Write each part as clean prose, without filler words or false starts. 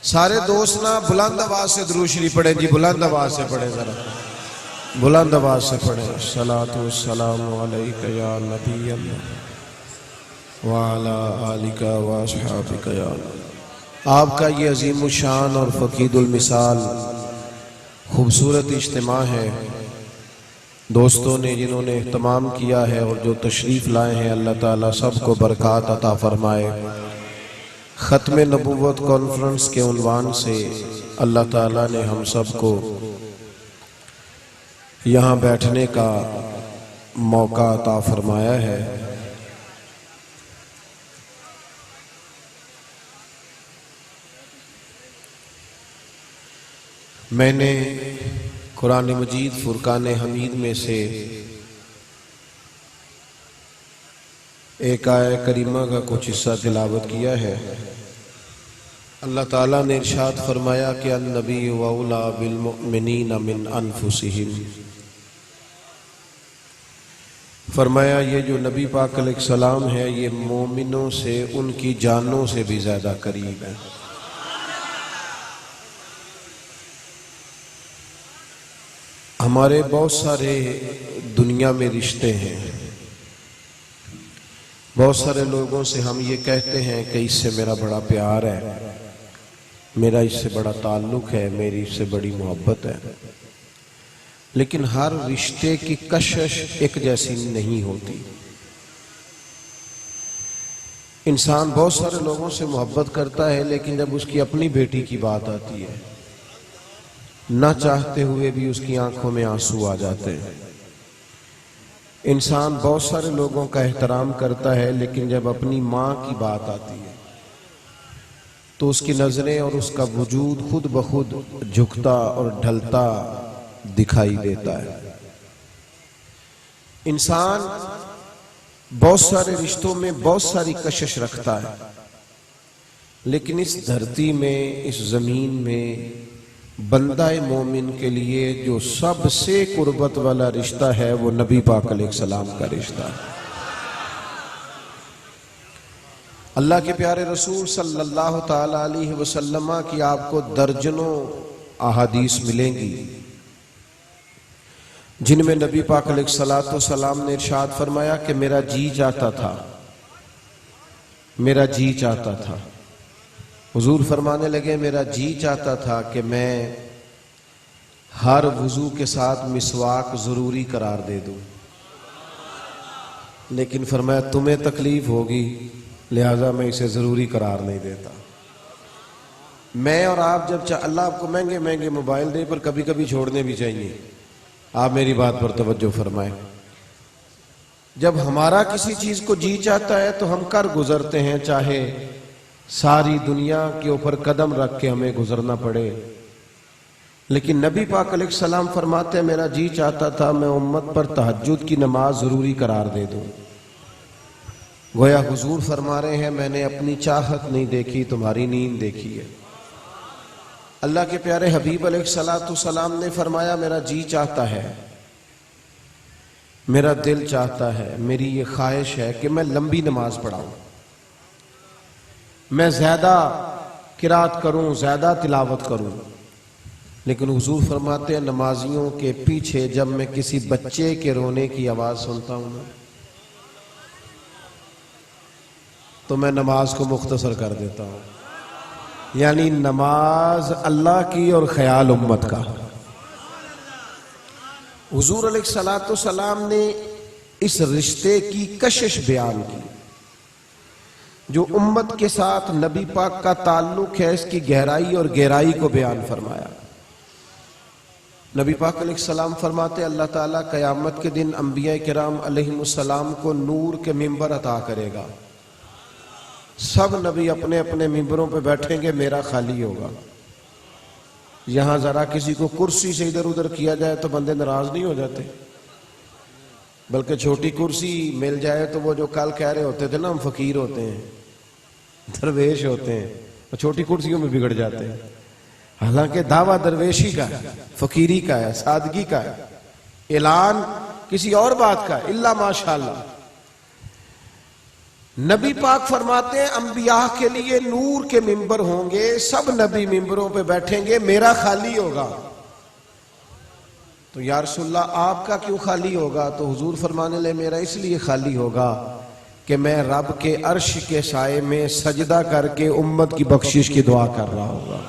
سارے دوست نا بلند آواز سے درود شریف پڑھیں جی، بلند آواز سے پڑھیں، ذرا بلند آواز سے پڑھیں۔ الصلاۃ والسلام علیک یا نبی اللہ وعلی آلک واصحابک یا اللہ۔ آپ کا یہ عظیم الشان اور فقید المثال خوبصورت اجتماع ہے، دوستوں نے جنہوں نے اہتمام کیا ہے اور جو تشریف لائے ہیں، اللہ تعالیٰ سب کو برکات عطا فرمائے۔ ختم نبوت کانفرنس کے عنوان سے اللہ تعالیٰ نے ہم سب کو یہاں بیٹھنے کا موقع عطا فرمایا ہے۔ میں نے قرآن مجید فرقان حمید میں سے ایک آیہ کریمہ کا کچھ حصہ تلاوت کیا ہے۔ اللہ تعالیٰ نے ارشاد فرمایا کہ النبی اولیٰ بالمؤمنین من انفسہم، فرمایا یہ جو نبی پاک علیہ السلام ہے یہ مومنوں سے ان کی جانوں سے بھی زیادہ قریب ہے۔ ہمارے بہت سارے دنیا میں رشتے ہیں، بہت سارے لوگوں سے ہم یہ کہتے ہیں کہ اس سے میرا بڑا پیار ہے، میرا اس سے بڑا تعلق ہے، میری اس سے بڑی محبت ہے، لیکن ہر رشتے کی کشش ایک جیسی نہیں ہوتی۔ انسان بہت سارے لوگوں سے محبت کرتا ہے، لیکن جب اس کی اپنی بیٹی کی بات آتی ہے، نہ چاہتے ہوئے بھی اس کی آنکھوں میں آنسو آ جاتے ہیں۔ انسان بہت سارے لوگوں کا احترام کرتا ہے، لیکن جب اپنی ماں کی بات آتی ہے تو اس کی نظریں اور اس کا وجود خود بخود جھکتا اور ڈھلتا دکھائی دیتا ہے۔ انسان بہت سارے رشتوں میں بہت ساری کشش رکھتا ہے، لیکن اس دھرتی میں، اس زمین میں بندہ مومن کے لیے جو سب سے قربت والا رشتہ ہے وہ نبی پاک علیہ السلام کا رشتہ ہے۔ اللہ کے پیارے رسول صلی اللہ تعالی علیہ وسلم کی آپ کو درجنوں احادیث ملیں گی جن میں نبی پاک علیہ السلام نے ارشاد فرمایا کہ میرا جی چاہتا تھا، میرا جی چاہتا تھا، حضور فرمانے لگے میرا جی چاہتا تھا کہ میں ہر وضو کے ساتھ مسواک ضروری قرار دے دوں، لیکن فرمایا تمہیں تکلیف ہوگی لہٰذا میں اسے ضروری قرار نہیں دیتا۔ میں اور آپ جب اللہ آپ کو مہنگے مہنگے موبائل دے پر کبھی کبھی چھوڑنے بھی چاہیے، آپ میری بات پر توجہ فرمائیں۔ جب ہمارا کسی چیز کو جی چاہتا ہے تو ہم کر گزرتے ہیں، چاہے ساری دنیا کے اوپر قدم رکھ کے ہمیں گزرنا پڑے، لیکن نبی پاک علیہ السلام فرماتے ہیں میرا جی چاہتا تھا میں امت پر تہجد کی نماز ضروری قرار دے دوں۔ گویا حضور فرما رہے ہیں میں نے اپنی چاہت نہیں دیکھی، تمہاری نیند دیکھی ہے۔ اللہ کے پیارے حبیب علیہ السلام نے فرمایا میرا جی چاہتا ہے، میرا دل چاہتا ہے، میری یہ خواہش ہے کہ میں لمبی نماز پڑھاؤں، میں زیادہ قرات کروں، زیادہ تلاوت کروں، لیکن حضور فرماتے ہیں نمازیوں کے پیچھے جب میں کسی بچے کے رونے کی آواز سنتا ہوں نا تو میں نماز کو مختصر کر دیتا ہوں۔ یعنی نماز اللہ کی اور خیال امت کا۔ حضور علیہ السلام نے اس رشتے کی کشش بیان کی جو امت کے ساتھ نبی پاک کا تعلق ہے، اس کی گہرائی اور گہرائی کو بیان فرمایا۔ نبی پاک علیہ السلام فرماتے اللہ تعالیٰ قیامت کے دن انبیاء کرام علیہ السلام کو نور کے ممبر عطا کرے گا، سب نبی اپنے اپنے ممبروں پہ بیٹھیں گے، میرا خالی ہوگا۔ یہاں ذرا کسی کو کرسی سے ادھر ادھر کیا جائے تو بندے ناراض نہیں ہو جاتے، بلکہ چھوٹی کرسی مل جائے تو وہ جو کل کہہ رہے ہوتے تھے نا ہم فقیر ہوتے ہیں، درویش ہوتے ہیں، وہ چھوٹی کرسیوں میں بگڑ جاتے ہیں۔ حالانکہ دعویٰ درویشی کا ہے، فقیری کا ہے، سادگی کا ہے، اعلان کسی اور بات کا ہے، الا ماشاءاللہ۔ نبی پاک فرماتے ہیں انبیاء کے لیے نور کے ممبر ہوں گے، سب نبی ممبروں پہ بیٹھیں گے، میرا خالی ہوگا۔ تو یا رسول اللہ آپ کا کیوں خالی ہوگا؟ تو حضور فرمانے لگے میرا اس لیے خالی ہوگا کہ میں رب کے عرش کے سائے میں سجدہ کر کے امت کی بخشش کی دعا کر رہا ہوگا۔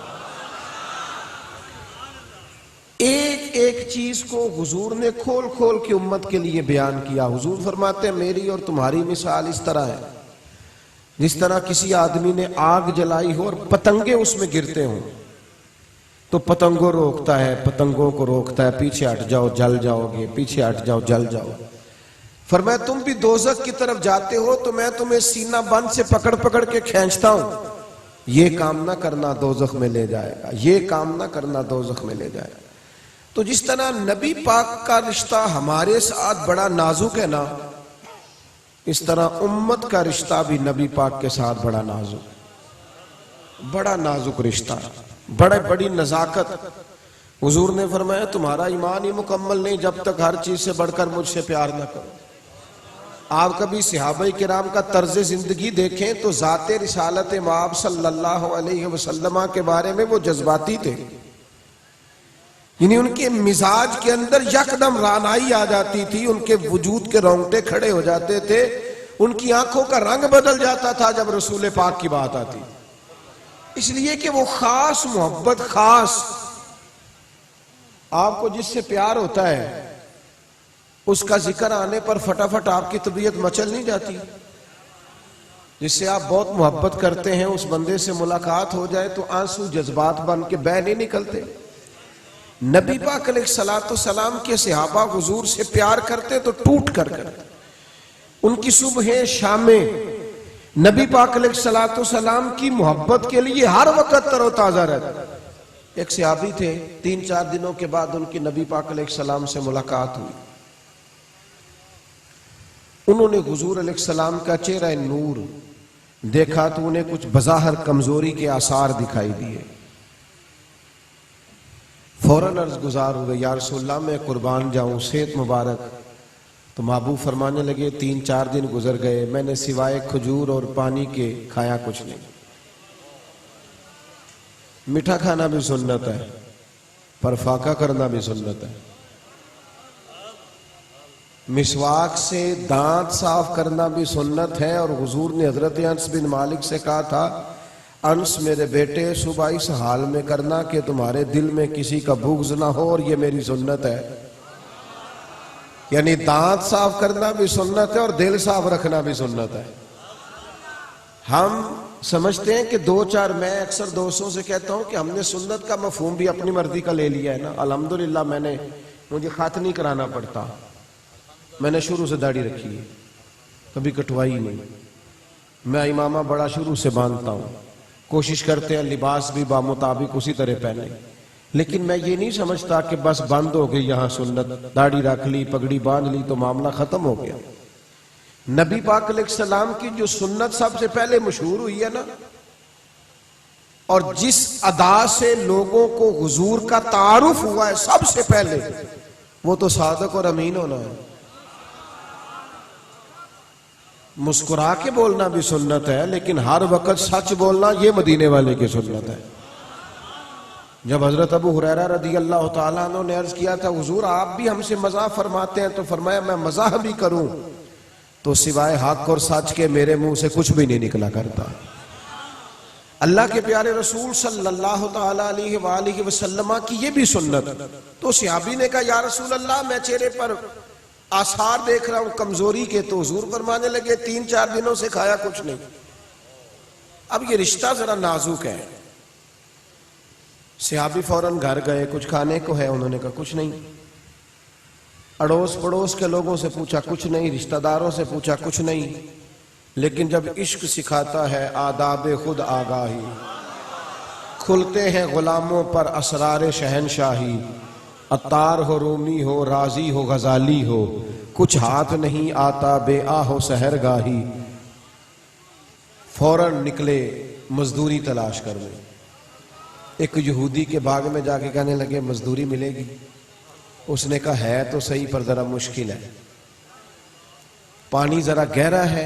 ایک ایک چیز کو حضور نے کھول کھول کے امت کے لیے بیان کیا۔ حضور فرماتے ہیں میری اور تمہاری مثال اس طرح ہے جس طرح کسی آدمی نے آگ جلائی ہو اور پتنگے اس میں گرتے ہوں، تو پتنگوں روکتا ہے، پتنگوں کو روکتا ہے، پیچھے ہٹ جاؤ جل جاؤ گے، پیچھے ہٹ جاؤ جل جاؤ۔ فرمایا تم بھی دوزخ کی طرف جاتے ہو تو میں تمہیں سینہ بند سے پکڑ پکڑ کے کھینچتا ہوں، یہ کام نہ کرنا دوزخ میں لے جائے گا، یہ کام نہ کرنا دوزخ میں لے جائے گا۔ تو جس طرح نبی پاک کا رشتہ ہمارے ساتھ بڑا نازک ہے نا، اس طرح امت کا رشتہ بھی نبی پاک کے ساتھ بڑا نازک رشتہ، بڑی نزاکت۔ حضور نے فرمایا تمہارا ایمان ہی مکمل نہیں جب تک ہر چیز سے بڑھ کر مجھ سے پیار نہ کرو۔ آپ کبھی صحابہ کرام کا طرز زندگی دیکھیں تو ذات رسالت مآب صلی اللہ علیہ وسلم کے بارے میں وہ جذباتی تھے، یعنی ان کے مزاج کے اندر یکدم رانائی آ جاتی تھی، ان کے وجود کے رونگٹے کھڑے ہو جاتے تھے، ان کی آنکھوں کا رنگ بدل جاتا تھا جب رسول پاک کی بات آتی، اس لیے کہ وہ خاص محبت، خاص آپ کو جس سے پیار ہوتا ہے اس کا ذکر آنے پر فٹافٹ آپ کی طبیعت مچل نہیں جاتی؟ جس سے آپ بہت محبت کرتے ہیں اس بندے سے ملاقات ہو جائے تو آنسو جذبات بن کے بہہ نہیں نکلتے؟ نبی پاک علیہ السلام کے صحابہ حضور سے پیار کرتے تو ٹوٹ کر کرتے، ان کی صبحیں شامیں نبی پاک علیہ السلام کی محبت کے لیے ہر وقت تر و تازہ رہتے۔ ایک صحابی تھے، 3-4 دنوں کے بعد ان کی نبی پاک علیہ السلام سے ملاقات ہوئی، انہوں نے حضور علیہ السلام کا چہرہ نور دیکھا تو انہیں کچھ بظاہر کمزوری کے آثار دکھائی دیے، فوراً عرض گزار ہوئے یا رسول اللہ میں قربان جاؤں، صحت مبارک؟ تو محبوب فرمانے لگے 3-4 دن گزر گئے، میں نے سوائے کھجور اور پانی کے کھایا کچھ نہیں۔ میٹھا کھانا بھی سنت ہے پر فاقہ کرنا بھی سنت ہے، مسواک سے دانت صاف کرنا بھی سنت ہے، اور حضور نے حضرت انس بن مالک سے کہا تھا انس میرے بیٹے صبح اس حال میں کرنا کہ تمہارے دل میں کسی کا بغض نہ ہو، اور یہ میری سنت ہے۔ یعنی دانت صاف کرنا بھی سنت ہے اور دل صاف رکھنا بھی سنت ہے۔ ہم سمجھتے ہیں کہ 2-4 میں اکثر دوستوں سے کہتا ہوں کہ ہم نے سنت کا مفہوم بھی اپنی مرضی کا لے لیا ہے نا۔ الحمدللہ مجھے خط نہیں کرانا پڑتا، میں نے شروع سے داڑھی رکھی ہے، کبھی کٹوائی نہیں، میں امامہ بڑا شروع سے باندھتا ہوں، کوشش کرتے ہیں لباس بھی بامطابق اسی طرح پہنے، لیکن میں یہ نہیں سمجھتا کہ بس بند ہو گئی یہاں سنت، داڑھی رکھ لی، پگڑی باندھ لی تو معاملہ ختم ہو گیا۔ نبی پاک علیہ السلام کی جو سنت سب سے پہلے مشہور ہوئی ہے نا، اور جس ادا سے لوگوں کو حضور کا تعارف ہوا ہے سب سے پہلے، وہ تو صادق اور امین ہونا ہے۔ مسکرا کے بولنا بھی سنت ہے، لیکن ہر وقت سچ بولنا یہ مدینے والے کی سنت ہے۔ جب حضرت ابو ہریرہ رضی اللہ تعالیٰ عنہ نے عرض کیا تھا حضور آپ بھی ہم سے مزاح فرماتے ہیں، تو فرمایا میں مزاح بھی کروں تو سوائے حق اور سچ کے میرے منہ سے کچھ بھی نہیں نکلا کرتا۔ اللہ کے پیارے رسول صلی اللہ تعالیٰ علیہ وآلہ وسلم کی یہ بھی سنت۔ تو صحابی نے کہا یا رسول اللہ میں چہرے پر آثار دیکھ رہا ہوں کمزوری کے، تو حضور فرمانے لگے 3-4 دنوں سے کھایا کچھ نہیں۔ اب یہ رشتہ ذرا نازک ہے۔ صحابی فوراً گھر گئے، کچھ کھانے کو ہے؟ انہوں نے کہا کچھ نہیں۔ اڑوس پڑوس کے لوگوں سے پوچھا کچھ نہیں، رشتہ داروں سے پوچھا کچھ نہیں، لیکن جب عشق سکھاتا ہے آداب خود آگاہی، کھلتے ہیں غلاموں پر اسرار شہنشاہی، عطار ہو رومی ہو رازی ہو غزالی ہو، کچھ ہاتھ نہیں آتا بے آہ و سحرگاہی، فوراً نکلے مزدوری تلاش کرنے۔ ایک یہودی کے باغ میں جا کے کہنے لگے مزدوری ملے گی؟ اس نے کہا ہے تو صحیح پر ذرا مشکل ہے، پانی ذرا گہرا ہے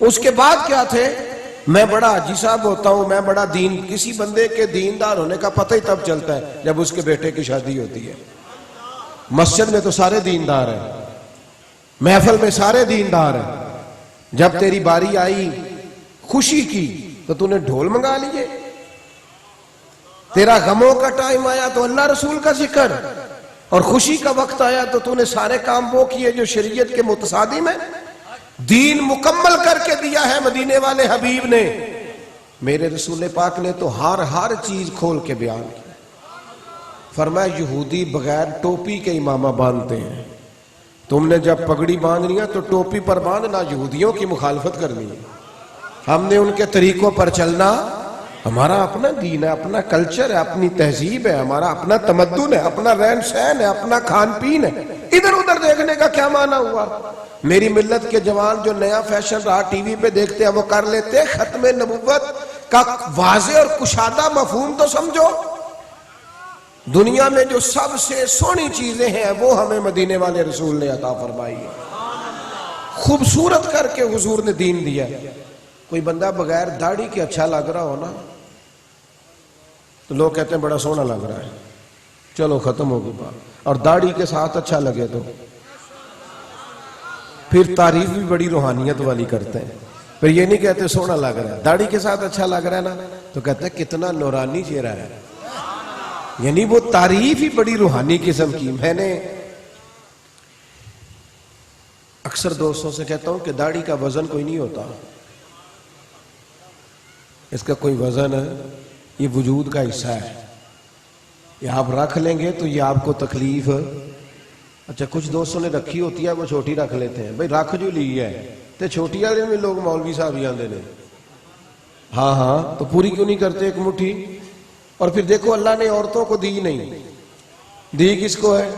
اس کے بعد کیا تھے؟ میں بڑا حاجی صاحب ہوتا ہوں، میں بڑا دین. کسی بندے کے دیندار ہونے کا پتہ ہی تب چلتا ہے جب اس کے بیٹے کی شادی ہوتی ہے. مسجد میں تو سارے دیندار ہیں، محفل میں سارے دیندار ہیں. جب تیری باری آئی خوشی کی تو تو نے ڈھول منگا لیے. تیرا غموں کا ٹائم آیا تو اللہ رسول کا ذکر، اور خوشی کا وقت آیا تو تو نے سارے کام وہ کیے جو شریعت کے متصادم ہیں. دین مکمل کر کے دیا ہے مدینے والے حبیب نے. میرے رسول پاک نے تو ہر چیز کھول کے بیان کی. فرمایا یہودی بغیر ٹوپی کے امامہ باندھتے ہیں، تم نے جب پگڑی باندھنی ہے تو ٹوپی پر باندھنا، یہودیوں کی مخالفت کرنی ہے. ہم نے ان کے طریقوں پر چلنا. ہمارا اپنا دین ہے، اپنا کلچر ہے، اپنی تہذیب ہے، ہمارا اپنا تمدن ہے، اپنا رہن سہن ہے، اپنا کھان پین ہے. ادھر ادھر دیکھنے کا کیا معنی ہوا؟ میری ملت کے جوان جو نیا فیشن رہا ٹی وی پہ دیکھتے ہیں وہ کر لیتے ہیں. ختم نبوت کا واضح اور کشادہ مفہوم تو سمجھو. دنیا میں جو سب سے سونی چیزیں ہیں وہ ہمیں مدینے والے رسول نے عطا فرمائی ہے. خوبصورت کر کے حضور نے دین دیا. کوئی بندہ بغیر داڑھی کے اچھا لگ رہا ہو نا تو لوگ کہتے ہیں بڑا سونا لگ رہا ہے، چلو ختم ہو گئی بات. اور داڑھی کے ساتھ اچھا لگے تو پھر تعریف بھی بڑی روحانیت والی کرتے ہیں. پھر یہ نہیں کہتے سونا لگ رہا ہے، داڑھی کے ساتھ اچھا لگ رہا ہے نا تو کہتے ہیں کتنا نورانی چہرہ ہے. یعنی وہ تعریف ہی بڑی روحانی قسم کی. میں نے اکثر دوستوں سے کہتا ہوں کہ داڑھی کا وزن کوئی نہیں ہوتا، اس کا کوئی وزن ہے، یہ وجود کا حصہ ہے. یہ آپ رکھ لیں گے تو یہ آپ کو تکلیف. اچھا کچھ دوستوں نے رکھی ہوتی ہے وہ چھوٹی رکھ لیتے ہیں. بھائی رکھ جو لی ہے تے چھوٹی والے میں لوگ مولوی صاحب ہی آندے نے. ہاں تو پوری کیوں نہیں کرتے ایک مٹھی؟ اور پھر دیکھو اللہ نے عورتوں کو دی نہیں، دی کس کو ہے؟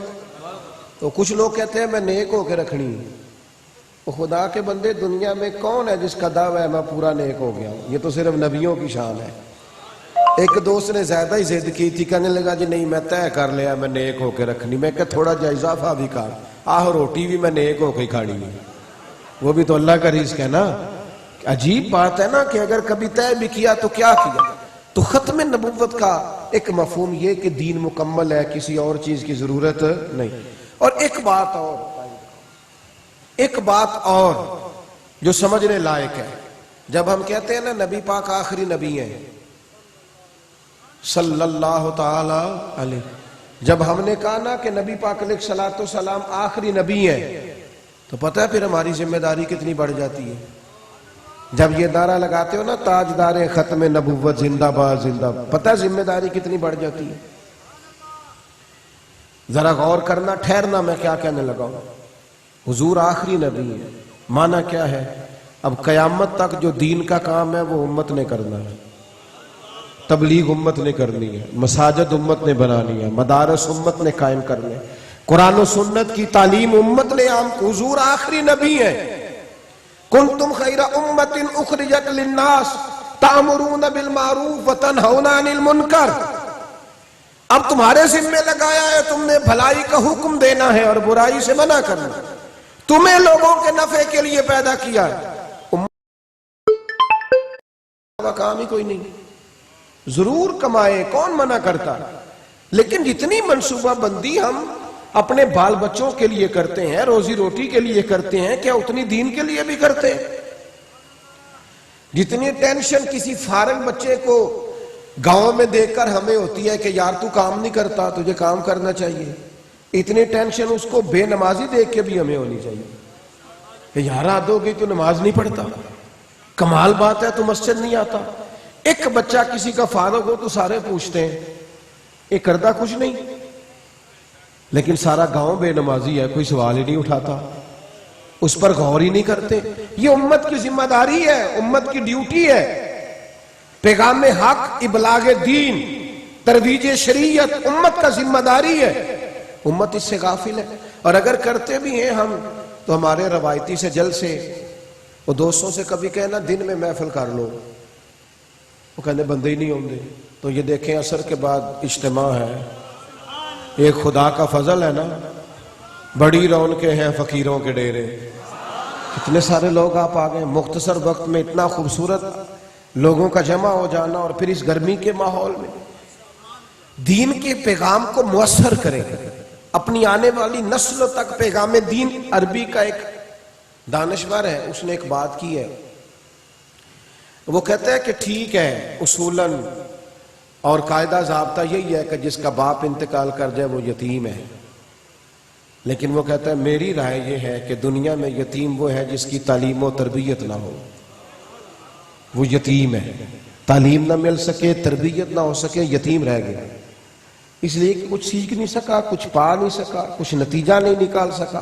تو کچھ لوگ کہتے ہیں میں نیک ہو کے رکھنی. خدا کے بندے دنیا میں کون ہے جس کا دعویٰ ہے میں پورا نیک ہو گیا ہوں؟ یہ تو صرف نبیوں کی شان ہے. ایک دوست نے زیادہ ہی ضد کی تھی، کہنے لگا جی نہیں میں طے کر لیا میں نیک ہو کے رکھنی. میں کہ تھوڑا جا اضافہ بھی کر، روٹی بھی میں نیک ہو کے ہی کھانی ہے، وہ بھی تو اللہ کا رزق ہے نا. عجیب بات ہے نا کہ اگر کبھی طے بھی کیا تو کیا کیا. تو ختم نبوت کا ایک مفہوم یہ کہ دین مکمل ہے، کسی اور چیز کی ضرورت نہیں. اور ایک بات اور جو سمجھنے لائق ہے، جب ہم کہتے ہیں نا نبی پاک آخری نبی ہیں صلی اللہ تعالی علیہ، جب ہم نے کہا نا کہ نبی پاک علیہ الصلوۃ والسلام آخری نبی ہیں تو پتہ ہے پھر ہماری ذمہ داری کتنی بڑھ جاتی ہے. جب یہ نعرہ لگاتے ہو نا تاجدار ختم نبوت زندہ باد زندہ باد، پتہ ہے ذمہ داری کتنی بڑھ جاتی ہے. ذرا غور کرنا، ٹھہرنا میں کیا کہنے لگا ہوں. حضور آخری نبی ہے، معنی کیا ہے؟ اب قیامت تک جو دین کا کام ہے وہ امت نے کرنا ہے. تبلیغ امت نے کرنی ہے، مساجد امت نے بنانی ہے، مدارس امت نے قائم کرنے، قرآن و سنت کی تعلیم امت نے عام. حضور آخری نبی ہے. کنتم خیر امت اخرجت للناس تأمرون بالمعروف وتنہون عن المنکر. اب تمہارے ذمہ لگایا ہے تم نے بھلائی کا حکم دینا ہے اور برائی سے منع کرنا. تمہیں لوگوں کے نفع کے لیے پیدا کیا ہے، کام ہی کوئی نہیں. ضرور کمائے، کون منع کرتا، لیکن جتنی منصوبہ بندی ہم اپنے بال بچوں کے لیے کرتے ہیں، روزی روٹی کے لیے کرتے ہیں، کیا اتنی دین کے لیے بھی کرتے ہیں؟ جتنی ٹینشن کسی فارغ بچے کو گاؤں میں دیکھ کر ہمیں ہوتی ہے کہ یار تو کام نہیں کرتا تجھے کام کرنا چاہیے، اتنی ٹینشن اس کو بے نمازی دیکھ کے بھی ہمیں ہونی چاہیے کہ یار حد ہو گئی تو نماز نہیں پڑھتا، کمال بات ہے تو مسجد نہیں آتا. ایک بچہ کسی کا فارغ ہو تو سارے پوچھتے ہیں یہ کرتا کچھ نہیں، لیکن سارا گاؤں بے نمازی ہے، کوئی سوال ہی نہیں اٹھاتا، اس پر غور ہی نہیں کرتے. یہ امت کی ذمہ داری ہے، امت کی ڈیوٹی ہے. پیغام حق، ابلاغ دین، ترویج شریعت امت کا ذمہ داری ہے. امت اس سے غافل ہے. اور اگر کرتے بھی ہیں ہم تو ہمارے روایتی سے جلسے، وہ دوستوں سے کبھی کہنا دن میں محفل کر لو، وہ کہنے بندے ہی نہیں ہوں گے. تو یہ دیکھیں عصر کے بعد اجتماع ہے، ایک خدا کا فضل ہے نا، بڑی رونقیں ہیں فقیروں کے ڈیرے. کتنے سارے لوگ آپ آ گئے مختصر وقت میں، اتنا خوبصورت لوگوں کا جمع ہو جانا، اور پھر اس گرمی کے ماحول میں دین کے پیغام کو مؤثر کریں، اپنی آنے والی نسلوں تک پیغام دین۔ عربی کا ایک دانشور ہے، اس نے ایک بات کی ہے، وہ کہتا ہے کہ ٹھیک ہے اصولاً اور قاعدہ ضابطہ یہی ہے کہ جس کا باپ انتقال کر جائے وہ یتیم ہے، لیکن وہ کہتا ہے میری رائے یہ ہے کہ دنیا میں یتیم وہ ہے جس کی تعلیم و تربیت نہ ہو، وہ یتیم ہے، تعلیم نہ مل سکے، تربیت نہ ہو سکے، یتیم رہ گیا، اس لیے کہ کچھ سیکھ نہیں سکا، کچھ پا نہیں سکا، کچھ نتیجہ نہیں نکال سکا۔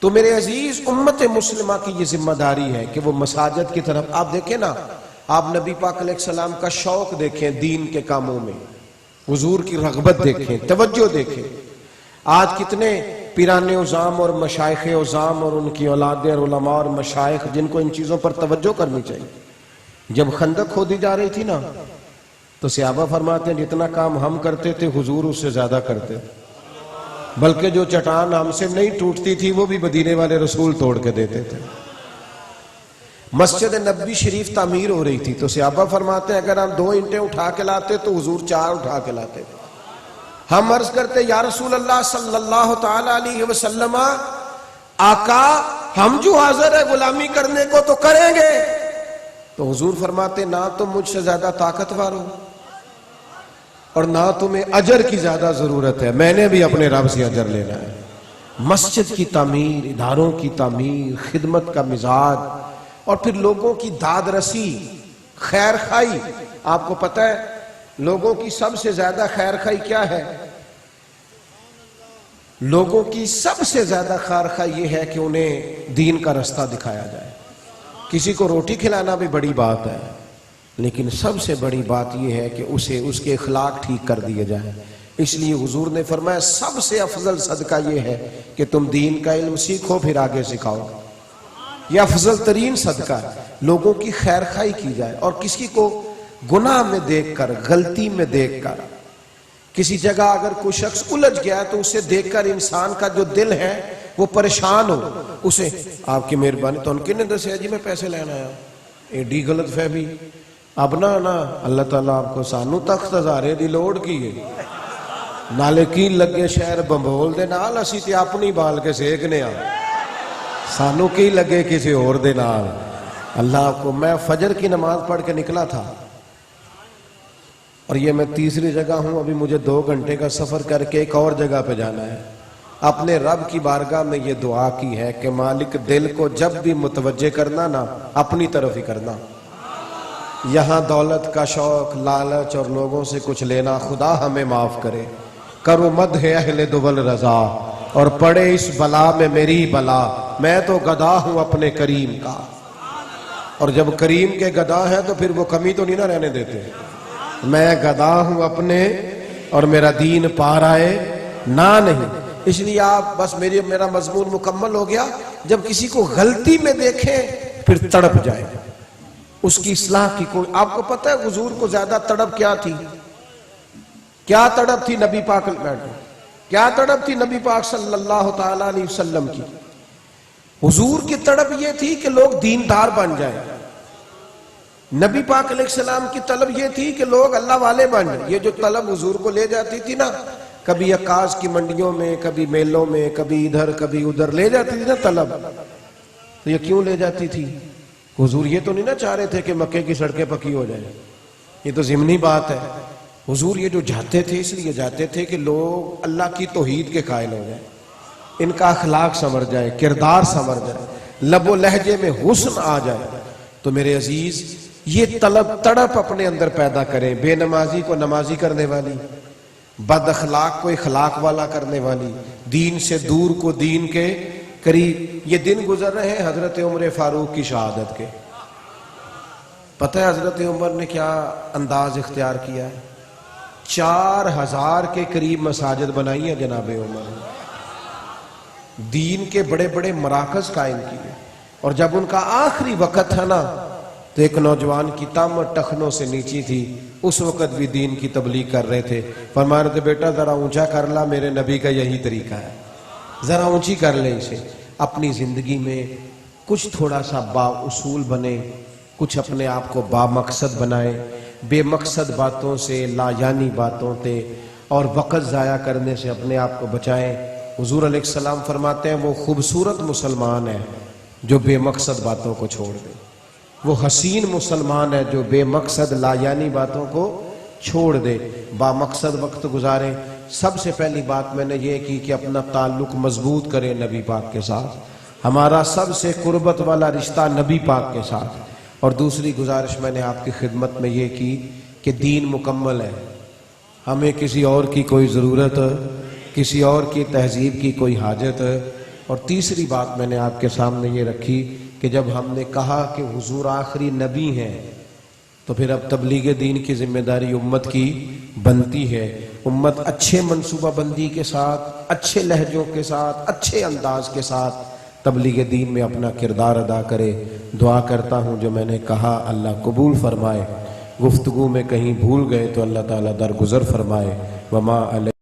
تو میرے عزیز امت مسلمہ کی یہ ذمہ داری ہے کہ وہ مساجد کی طرف، آپ دیکھیں نا، آپ نبی پاک علیہ السلام کا شوق دیکھیں دین کے کاموں میں، حضور کی رغبت دیکھیں، توجہ دیکھیں۔ آج کتنے پیران عظام اور مشائخ عظام اور ان کی اولادیں اور علماء اور مشائخ جن کو ان چیزوں پر توجہ کرنی چاہیے۔ جب خندق کھودی جا رہی تھی نا تو صحابہ فرماتے ہیں جتنا کام ہم کرتے تھے حضور اس سے زیادہ کرتے تھے، بلکہ جو چٹان ہم سے نہیں ٹوٹتی تھی وہ بھی مدینے والے رسول توڑ کے دیتے تھے۔ مسجد نبوی شریف تعمیر ہو رہی تھی تو صحابہ فرماتے ہیں اگر ہم 2 اینٹیں اٹھا کے لاتے تو حضور 4 اٹھا کے لاتے تھے۔ ہم عرض کرتے یا رسول اللہ صلی اللہ تعالی علیہ وسلم، آقا ہم جو حاضر ہے غلامی کرنے کو تو کریں گے، تو حضور فرماتے نہ تم مجھ سے زیادہ طاقتور ہو اور نہ تمہیں اجر کی زیادہ ضرورت ہے، میں نے بھی اپنے رب سے اجر لینا ہے۔ مسجد کی تعمیر، اداروں کی تعمیر، خدمت کا مزاج، اور پھر لوگوں کی داد رسی، خیر خواہی۔ آپ کو پتہ ہے لوگوں کی سب سے زیادہ خیر خواہی کیا ہے؟ لوگوں کی سب سے زیادہ خیر خواہی یہ ہے کہ انہیں دین کا رستہ دکھایا جائے۔ کسی کو روٹی کھلانا بھی بڑی بات ہے، لیکن سب سے بڑی بات یہ ہے کہ اسے اس کے اخلاق ٹھیک کر دیے جائیں۔ اس لیے حضور نے فرمایا سب سے افضل صدقہ یہ ہے کہ تم دین کا علم سیکھو پھر آگے سکھاؤ۔ یہ افضل ترین صدقہ ہے، لوگوں کی خیر خواہی کی جائے، اور کسی کو گناہ میں دیکھ کر، غلطی میں دیکھ کر، کسی جگہ اگر کوئی شخص الجھ گیا تو اسے دیکھ کر انسان کا جو دل ہے وہ پریشان ہو، اسے آپ کی مہربانی تو ان کے نے دسیا جی میں پیسے لینا آیا، ایڈی غلط فہمی۔ اب نہ اللہ تعالیٰ آپ کو سانو تخت ہزارے دی لوڑ کی ہے، نالے کی لگے شہر بمبول دے نال اسی تے اپنی بال کے سیکنے آ، سانو کی لگے کسی اور دے نال۔ اللہ کو، میں فجر کی نماز پڑھ کے نکلا تھا اور یہ میں تیسری جگہ ہوں، ابھی مجھے 2 گھنٹے کا سفر کر کے ایک اور جگہ پہ جانا ہے۔ اپنے رب کی بارگاہ میں یہ دعا کی ہے کہ مالک دل کو جب بھی متوجہ کرنا نا اپنی طرف ہی کرنا، یہاں دولت کا شوق، لالچ اور لوگوں سے کچھ لینا خدا ہمیں معاف کرے۔ کرو مدح اہل دول رضا اور پڑے اس بلا میں میری بلا، میں تو گدا ہوں اپنے کریم کا۔ اور جب کریم کے گدا ہے تو پھر وہ کمی تو نہیں نہ رہنے دیتے، میں گدا ہوں اپنے اور میرا دین پا رہے نہ نہیں۔ اس لیے آپ بس میرا مضمون مکمل ہو گیا، جب کسی کو غلطی میں دیکھیں پھر تڑپ جائے، اس کی اصلاح کی کوئی۔ آپ کو پتہ ہے حضور کو زیادہ تڑپ کیا تھی؟ کیا تڑپ تھی نبی پاک، کیا تڑپ تھی نبی پاک صلی اللہ تعالی علیہ وسلم کی؟ حضور کی تڑپ یہ تھی کہ لوگ دیندار بن جائیں۔ نبی پاک علیہ السلام کی طلب یہ تھی کہ لوگ اللہ والے بن جائیں۔ یہ جو طلب حضور کو لے جاتی تھی نا، کبھی عکاظ کی منڈیوں میں، کبھی میلوں میں، کبھی ادھر کبھی ادھر لے جاتی تھی نا طلب، تو یہ کیوں لے جاتی تھی؟ حضور یہ تو نہیں نا چاہ رہے تھے کہ مکے کی سڑکیں پکی ہو جائیں، یہ تو ضمنی بات ہے۔ حضور یہ جو جاتے تھے اس لیے جاتے تھے کہ لوگ اللہ کی توحید کے قائل ہو جائیں، ان کا اخلاق سنور جائے، کردار سنور جائے، لب و لہجے میں حسن آ جائے۔ تو میرے عزیز یہ طلب تڑپ اپنے اندر پیدا کریں، بے نمازی کو نمازی کرنے والی، بد اخلاق کو اخلاق والا کرنے والی، دین سے دور کو دین کے قریب۔ یہ دن گزر رہے ہیں حضرت عمر فاروق کی شہادت کے، پتہ ہے حضرت عمر نے کیا انداز اختیار کیا ہے؟ 4000 کے قریب مساجد بنائی ہیں جناب عمر نے، دین کے بڑے بڑے مراکز قائم کیے، اور جب ان کا آخری وقت تھا نا تو ایک نوجوان کی تامت ٹخنوں سے نیچی تھی، اس وقت بھی دین کی تبلیغ کر رہے تھے۔ فرما رہے تھے بیٹا ذرا اونچا کر لا، میرے نبی کا یہی طریقہ ہے، ذرا اونچی کر لے اسے۔ اپنی زندگی میں کچھ تھوڑا سا با اصول بنے، کچھ اپنے آپ کو با مقصد بنائے، بے مقصد باتوں سے، لا یعنی باتوں سے اور وقت ضائع کرنے سے اپنے آپ کو بچائیں۔ حضور علیہ السلام فرماتے ہیں وہ خوبصورت مسلمان ہے جو بے مقصد باتوں کو چھوڑ دے، وہ حسین مسلمان ہے جو بے مقصد لا یعنی باتوں کو چھوڑ دے، با مقصد وقت گزارے۔ سب سے پہلی بات میں نے یہ کی کہ اپنا تعلق مضبوط کرے نبی پاک کے ساتھ، ہمارا سب سے قربت والا رشتہ نبی پاک کے ساتھ۔ اور دوسری گزارش میں نے آپ کی خدمت میں یہ کی کہ دین مکمل ہے، ہمیں کسی اور کی کوئی ضرورت، کسی اور کی تہذیب کی کوئی حاجت۔ اور تیسری بات میں نے آپ کے سامنے یہ رکھی کہ جب ہم نے کہا کہ حضور آخری نبی ہیں تو پھر اب تبلیغ دین کی ذمہ داری امت کی بنتی ہے۔ امت اچھے منصوبہ بندی کے ساتھ، اچھے لہجوں کے ساتھ، اچھے انداز کے ساتھ تبلیغ دین میں اپنا کردار ادا کرے۔ دعا کرتا ہوں جو میں نے کہا اللہ قبول فرمائے، گفتگو میں کہیں بھول گئے تو اللہ تعالیٰ درگزر فرمائے۔ وما علیہ